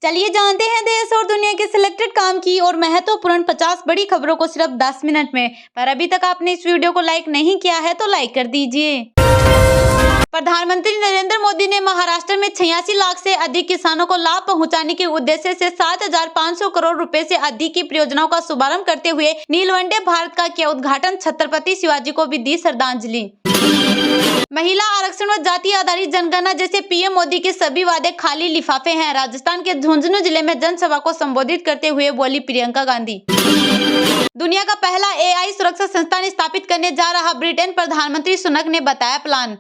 चलिए जानते हैं देश और दुनिया के सिलेक्टेड काम की और महत्वपूर्ण 50 बड़ी खबरों को सिर्फ 10 मिनट में। पर अभी तक आपने इस वीडियो को लाइक नहीं किया है तो लाइक कर दीजिए। प्रधानमंत्री नरेंद्र मोदी ने महाराष्ट्र में 86 लाख से अधिक किसानों को लाभ पहुंचाने के उद्देश्य से 7,500 करोड़ रुपए से अधिक की परियोजनाओं का शुभारंभ करते हुए नीलवंडे भारत का किया उद्घाटन। छत्रपति शिवाजी को भी दी श्रद्धांजलि। महिला आरक्षण व जाति आधारित जनगणना जैसे पीएम मोदी के सभी वादे खाली लिफाफे हैं। राजस्थान के झुंझुनू जिले में जनसभा को संबोधित करते हुए बोली प्रियंका गांधी। दुनिया का पहला एआई सुरक्षा संस्थान स्थापित करने जा रहा ब्रिटेन, प्रधानमंत्री सुनक ने बताया प्लान।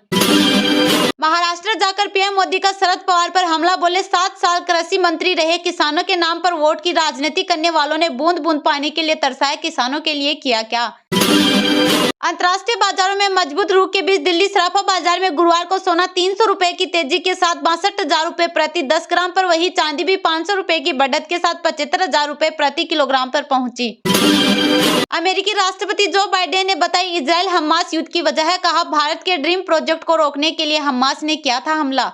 महाराष्ट्र जाकर पीएम मोदी का शरद पवार पर हमला, बोले 7 साल कृषि मंत्री रहे, किसानों के नाम पर वोट की राजनीति करने वालों ने बूंद बूंद पानी के लिए तरसाया, किसानों के लिए किया क्या। अंतर्राष्ट्रीय बाजारों में मजबूत रुख के बीच दिल्ली सराफा बाजार में गुरुवार को सोना 300 रुपए की तेजी के साथ 62,000 रुपए प्रति 10 ग्राम पर, वही चांदी भी 500 रुपए की बढ़त के साथ 75,000 रुपए प्रति किलोग्राम पर पहुंची। अमेरिकी राष्ट्रपति जो बाइडेन ने बताई इजरायल हमास युद्ध की वजह है, कहा भारत के ड्रीम प्रोजेक्ट को रोकने के लिए हमास ने किया था हमला।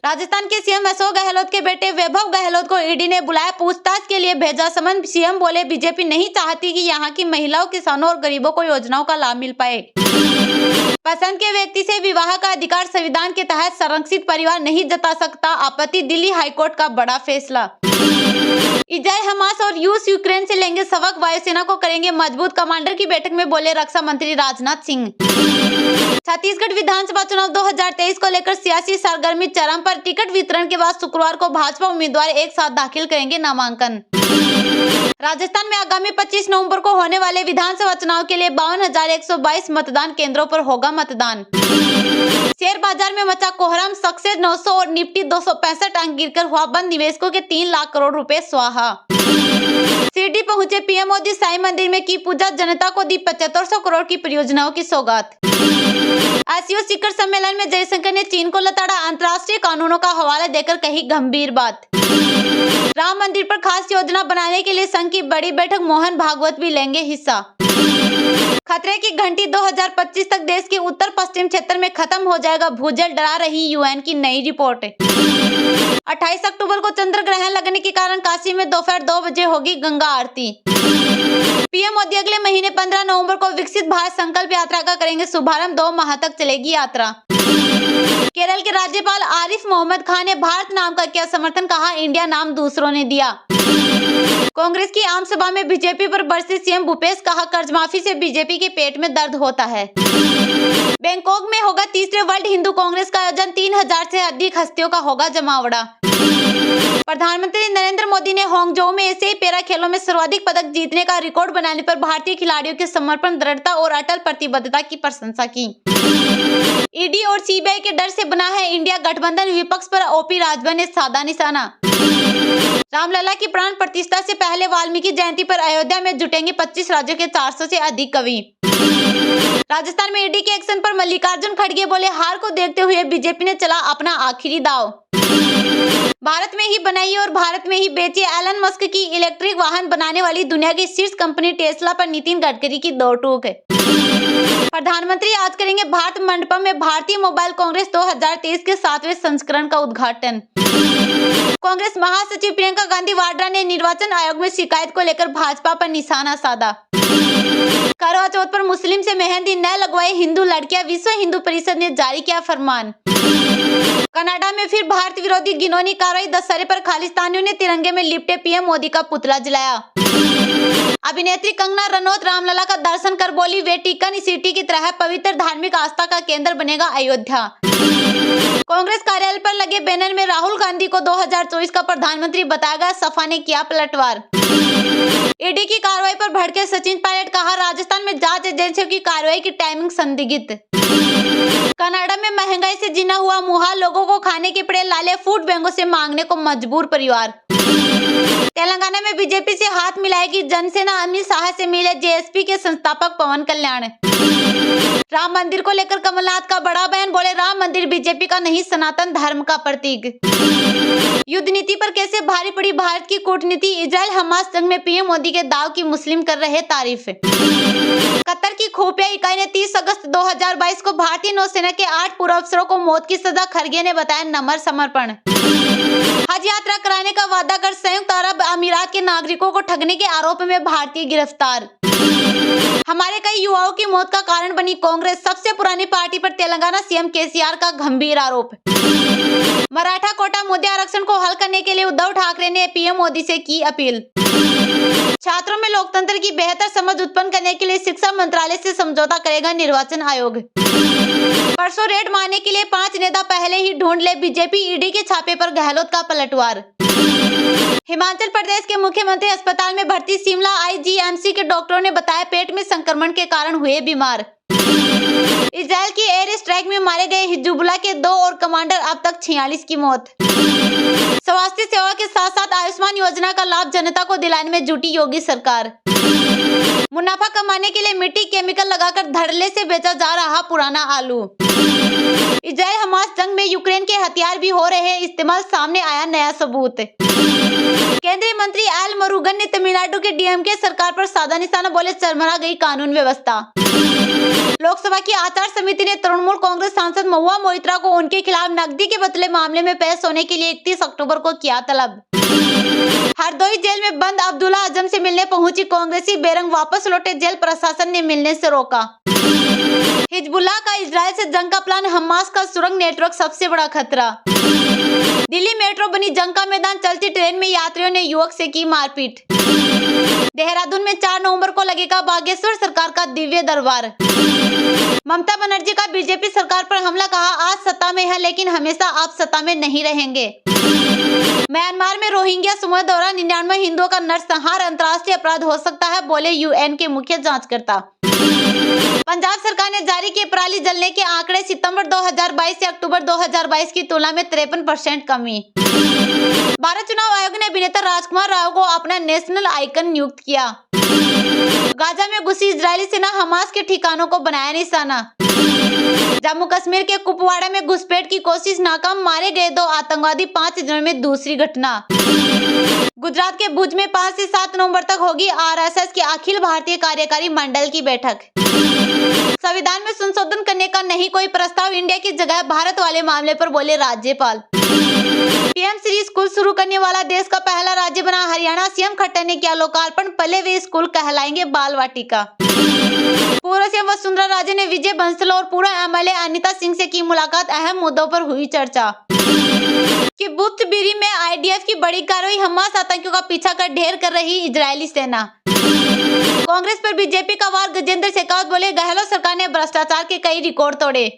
राजस्थान के सीएम अशोक गहलोत के बेटे वैभव गहलोत को ईडी ने बुलाया, पूछताछ के लिए भेजा समन। सीएम बोले बीजेपी नहीं चाहती कि यहाँ की महिलाओं, किसानों और गरीबों को योजनाओं का लाभ मिल पाए। पसंद के व्यक्ति से विवाह का अधिकार संविधान के तहत संरक्षित परिवार नहीं जता सकता, आपत्ति, दिल्ली हाईकोर्ट का बड़ा फैसला। इजरायल हमास और रूस यूक्रेन से लेंगे सबक, वायुसेना को करेंगे मजबूत, कमांडर की बैठक में बोले रक्षा मंत्री राजनाथ सिंह। छत्तीसगढ़ विधानसभा चुनाव 2023 को लेकर सियासी सरगर्मी चरम पर, टिकट वितरण के बाद शुक्रवार को भाजपा उम्मीदवार एक साथ दाखिल करेंगे नामांकन। राजस्थान में आगामी 25 नवंबर को होने वाले विधानसभा चुनाव के लिए 52,122 मतदान केंद्रों पर होगा मतदान। शेयर बाजार में मचा कोहराम, सक्सेस 900 और निफ्टी 265 अंक गिरकर हुआ बंद, निवेशकों के 3 लाख करोड़ रुपए स्वाहा। शिरडी पहुंचे पीएम मोदी, साईं मंदिर में की पूजा, जनता को दी 7500 करोड़ की परियोजनाओं की सौगात। आसियान शिखर सम्मेलन में जयशंकर ने चीन को लताड़ा, अंतर्राष्ट्रीय कानूनों का हवाला देकर कही गंभीर बात। राम मंदिर पर खास योजना बनाने के लिए संघ की बड़ी बैठक, मोहन भागवत भी लेंगे हिस्सा। खतरे की घंटी, 2025 तक देश के उत्तर पश्चिम क्षेत्र में खत्म हो जाएगा भूजल, डरा रही यूएन की नई रिपोर्ट। 28 अक्टूबर को चंद्र ग्रहण लगने के कारण काशी में दोपहर 2 बजे होगी गंगा आरती। पीएम मोदी अगले महीने 15 नवंबर को विकसित भारत संकल्प यात्रा का करेंगे शुभारंभ, 2 माह तक चलेगी यात्रा। केरल के राज्यपाल आरिफ मोहम्मद खान ने भारत नाम का किया समर्थन, कहा इंडिया नाम दूसरों ने दिया। कांग्रेस की आम सभा में बीजेपी पर बरसे सीएम भूपेश, कहा कर्ज माफी से बीजेपी के पेट में दर्द होता है। बैंकॉक में होगा तीसरे वर्ल्ड हिंदू कांग्रेस का आयोजन, 3000 से अधिक हस्तियों का होगा जमावड़ा। प्रधानमंत्री नरेंद्र मोदी ने हांगझोउ में एशियाई पैरा खेलों में सर्वाधिक पदक जीतने का रिकॉर्ड बनाने पर भारतीय खिलाड़ियों के समर्पण, दृढ़ता और अटल प्रतिबद्धता की प्रशंसा की। ईडी और सीबीआई के डर से बना है इंडिया गठबंधन, विपक्ष पर ओपी राजभर ने साधा निशाना। रामलला की प्राण प्रतिष्ठा से पहले वाल्मीकि जयंती पर अयोध्या में जुटेंगे 25 राज्यों के 400 से अधिक कवि। राजस्थान में ईडी के एक्शन पर मल्लिकार्जुन खड़गे बोले हार को देखते हुए बीजेपी ने चला अपना आखिरी दांव। भारत में ही बनाई और भारत में ही बेची एलन मस्क की इलेक्ट्रिक वाहन बनाने वाली दुनिया की शीर्ष कंपनी टेस्ला पर नितिन गडकरी की दो टूक। प्रधानमंत्री आज करेंगे भारत मंडपम में भारतीय मोबाइल कांग्रेस 2023 के 7वें संस्करण का उद्घाटन। कांग्रेस महासचिव प्रियंका गांधी वाड्रा ने निर्वाचन आयोग में शिकायत को लेकर भाजपा पर निशाना साधा। करवा चौथ पर मुस्लिम से मेहंदी न लगवाए हिंदू लड़कियां, विश्व हिंदू परिषद ने जारी किया फरमान। कनाडा में फिर भारत विरोधी घिनौनी कार्रवाई, दशहरे पर खालिस्तानियों ने तिरंगे में लिपटे पीएम मोदी का पुतला जलाया। अभिनेत्री कंगना रनौत रामलला का दर्शन कर बोली वेटिकन सिटी की तरह पवित्र धार्मिक आस्था का केंद्र बनेगा अयोध्या। कांग्रेस कार्यालय पर लगे बैनर में राहुल गांधी को 2024 का प्रधानमंत्री बताया गया, सपा ने किया पलटवार। ईडी की कार्रवाई पर भड़के सचिन पायलट, कहा राजस्थान में जांच एजेंसियों की कार्रवाई की टाइमिंग संदिग्ध। कनाडा में महंगाई से जीना हुआ मुहाल, लोगों को खाने के पड़े लाले, फूड बैंकों से मांगने को मजबूर परिवार। तेलंगाना में बीजेपी से हाथ मिलाएगी जनसेना, अमित शाह से मिले जेएसपी के संस्थापक पवन कल्याण। राम मंदिर को लेकर कमलनाथ का बड़ा बयान, बोले राम मंदिर बीजेपी का नहीं सनातन धर्म का प्रतीक। युद्ध नीति पर कैसे भारी पड़ी भारत की कूटनीति, इजरायल हमास जंग में पीएम मोदी के दाव की मुस्लिम कर रहे तारीफ। कतर की खुफिया इकाई ने 30 अगस्त 2022 को भारतीय नौसेना के 8 पूर्व अफसरों को मौत की सजा, खरगे ने बताया नम्र समर्पण। हज यात्रा कराने का वादा कर संयुक्त अरब अमीरात के नागरिकों को ठगने के आरोप में भारतीय गिरफ्तार। हमारे कई युवाओं की मौत का कारण बनी कांग्रेस, सबसे पुरानी पार्टी पर तेलंगाना सीएम केसीआर का गंभीर आरोप। मराठा कोटा मुद्दे आरक्षण को हल करने के लिए उद्धव ठाकरे ने पीएम मोदी से की अपील। छात्रों में लोकतंत्र की बेहतर समझ उत्पन्न करने के लिए शिक्षा मंत्रालय से समझौता करेगा निर्वाचन आयोग। परसों रेड मारने के लिए 5 नेता पहले ही ढूंढ ले, बीजेपी ईडी के छापे पर गहलोत का पलटवार। हिमाचल प्रदेश के मुख्यमंत्री अस्पताल में भर्ती शिमला आईजीएमसी के डॉक्टरों ने बताया पेट में संक्रमण के कारण हुए बीमार। इजरायल की एयर स्ट्राइक में मारे गए हिजबुल्लाह के 2 और कमांडर, अब तक 46 की मौत। स्वास्थ्य सेवा के साथ साथ आयुष्मान योजना का लाभ जनता को दिलाने में जुटी योगी सरकार। मुनाफा कमाने के लिए मिट्टी केमिकल लगाकर धड़ल्ले से बेचा जा रहा पुराना आलू। इजरायल हमास जंग में यूक्रेन के हथियार भी हो रहे इस्तेमाल, सामने आया नया सबूत। केंद्रीय मंत्री एल मुरुगन ने तमिलनाडु के डीएमके सरकार पर साधा निशाना, बोले चरमरा गई कानून व्यवस्था। लोकसभा की आचार समिति ने तृणमूल कांग्रेस सांसद महुआ मोइत्रा को उनके खिलाफ नकदी के बदले मामले में पेश होने के लिए 31 अक्टूबर को किया तलब। हरदोई जेल में बंद अब्दुल्ला आजम से मिलने पहुंची कांग्रेसी बेरंग वापस लौटे, जेल प्रशासन ने मिलने से रोका। हिजबुल्लाह का इजरायल से जंग का प्लान, हमास का सुरंग नेटवर्क सबसे बड़ा खतरा। दिल्ली मेट्रो बनी जंग का मैदान, चलती ट्रेन में यात्रियों ने युवक से की मारपीट। देहरादून में 4 नवंबर को लगेगा बागेश्वर सरकार का दिव्य दरबार। ममता बनर्जी का बीजेपी सरकार पर हमला, कहा आज सत्ता में है लेकिन हमेशा आप सत्ता में नहीं रहेंगे। म्यांमार में रोहिंग्या समूह द्वारा 99 हिंदुओं का नरसंहार अंतर्राष्ट्रीय अपराध हो सकता है, बोले यूएन के मुख्य जांचकर्ता। पंजाब सरकार ने जारी किए पराली जलने के आंकड़े, सितंबर 2022 से अक्टूबर 2022 की तुलना में 53% कमी। भारत चुनाव आयोग ने अभिनेता राजकुमार राव को अपना नेशनल आइकन नियुक्त किया। गाजा में घुसी इजरायली सेना, हमास के ठिकानों को बनाया निशाना। जम्मू कश्मीर के कुपवाड़ा में घुसपैठ की कोशिश नाकाम, मारे गए 2 आतंकवादी, 5 दिनों में दूसरी घटना। गुजरात के भुज में 5 से 7 नवंबर तक होगी आरएसएस की अखिल भारतीय कार्यकारी मंडल की बैठक। संविधान में संशोधन करने का नहीं कोई प्रस्ताव, इंडिया की जगह भारत वाले मामले पर बोले राज्यपाल। पीएम श्री स्कूल शुरू करने वाला देश का पहला राज्य बना हरियाणा, सीएम खट्टर ने किया लोकार्पण, पहले वे स्कूल कहलाएंगे बाल वाटिका। पूर्व सीएम वसुंधरा राजे ने विजय बंसल और पूर्व एमएलए अनिता सिंह से की मुलाकात, अहम मुद्दों पर हुई चर्चा। किब्बुत्ज बीरी में आईडीएफ की बड़ी कार्रवाई, हमास आतंकियों का पीछा कर ढेर कर रही इजरायली सेना। कांग्रेस पर बीजेपी का वार, गजेंद्र शेखावत बोले गहलोत सरकार ने भ्रष्टाचार के कई रिकॉर्ड तोड़े।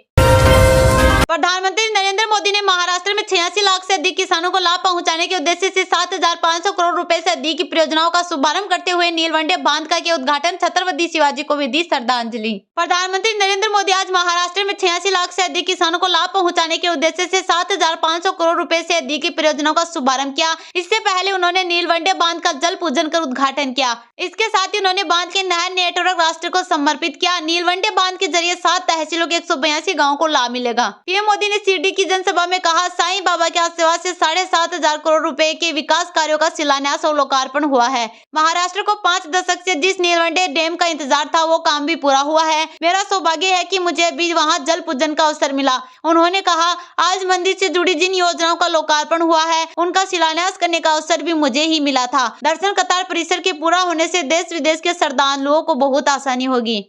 प्रधानमंत्री नरेंद्र मोदी ने महाराष्ट्र में 86 लाख से अधिक किसानों को लाभ पहुंचाने के उद्देश्य से 7,500 करोड़ रुपए से अधिक की परियोजनाओं का शुभारंभ करते हुए नीलवंडे बांध का किया उद्घाटन, छत्रपति शिवाजी को भी दी श्रद्धांजलि। प्रधानमंत्री नरेंद्र मोदी आज महाराष्ट्र में 86 लाख से अधिक किसानों को लाभ पहुंचाने के उद्देश्य से 7,500 करोड़ रुपए से अधिक की परियोजनाओं का शुभारंभ किया। इससे पहले उन्होंने नीलवंडे बांध का जल पूजन कर उद्घाटन किया। इसके साथ ही उन्होंने बांध के नहर नेटवर्क राष्ट्र को समर्पित किया। नीलवंडे बांध के जरिए 7 तहसीलों के 182 गाँव को लाभ मिलेगा। पीएम मोदी ने शिरडी की जनसभा में कहा, साईं बाबा के आशीर्वाद से 7,500 करोड़ रुपए के विकास कार्यों का शिलान्यास और लोकार्पण हुआ है। महाराष्ट्र को 5 दशक से जिस नीलवंडे डैम का इंतजार था वो काम भी पूरा हुआ है। मेरा सौभाग्य है कि मुझे भी वहां जल पूजन का अवसर मिला। उन्होंने कहा, आज मंदिर से जुड़ी जिन योजनाओं का लोकार्पण हुआ है उनका शिलान्यास करने का अवसर भी मुझे ही मिला था। दर्शन कतार परिसर के पूरा होने से देश विदेश के श्रद्धालुओं को बहुत आसानी होगी।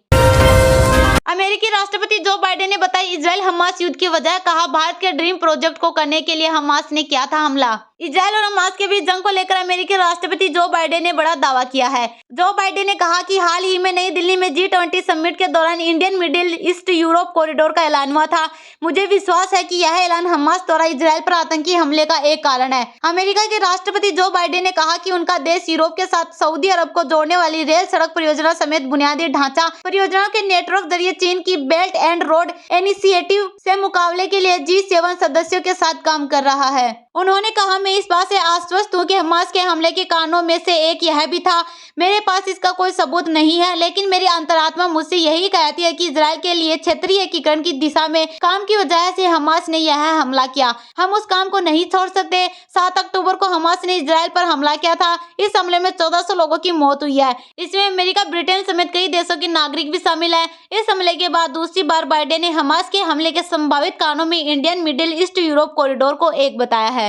अमेरिकी राष्ट्रपति जो बाइडेन ने बताई इजराइल हमास युद्ध की वजह, कहा भारत के ड्रीम प्रोजेक्ट को करने के लिए हमास ने किया था हमला। इजराइल और हमास के बीच जंग को लेकर अमेरिकी राष्ट्रपति जो बाइडेन ने बड़ा दावा किया है। जो बाइडेन ने कहा कि हाल ही में नई दिल्ली में G20 समिट के दौरान Indian middle east Europe corridor का ऐलान हुआ था। मुझे विश्वास है कि यह ऐलान हमास द्वारा इजराइल पर आतंकी हमले का एक कारण है। अमेरिका के राष्ट्रपति जो बाइडेन ने कहा कि उनका देश यूरोप के साथ सऊदी अरब को जोड़ने वाली रेल सड़क परियोजना समेत बुनियादी ढांचा परियोजनाओं के नेटवर्क जरिए चीन की बेल्ट एंड रोड इनिशिएटिव से मुकाबले के लिए G7 सदस्यों के साथ काम कर रहा है। उन्होंने कहा, मैं इस बात से आश्वस्त हूँ कि हमास के हमले के कारणों में से एक यह भी था। मेरे पास इसका कोई सबूत नहीं है, लेकिन मेरी अंतरात्मा मुझसे यही कहती है कि इजराइल के लिए क्षेत्रीय एकीकरण की दिशा में काम की वजह से हमास ने यह हमला किया। हम उस काम को नहीं छोड़ सकते। 7 अक्टूबर को हमास ने इजराइल पर हमला किया था। इस हमले में 1400 लोगों की मौत हुई है। इसमें अमेरिका, ब्रिटेन समेत कई देशों के नागरिक भी शामिल है। इस हमले के बाद दूसरी बार बाइडेन ने हमास के हमले के संभावित कारणों में Indian middle east Europe corridor को एक बताया है।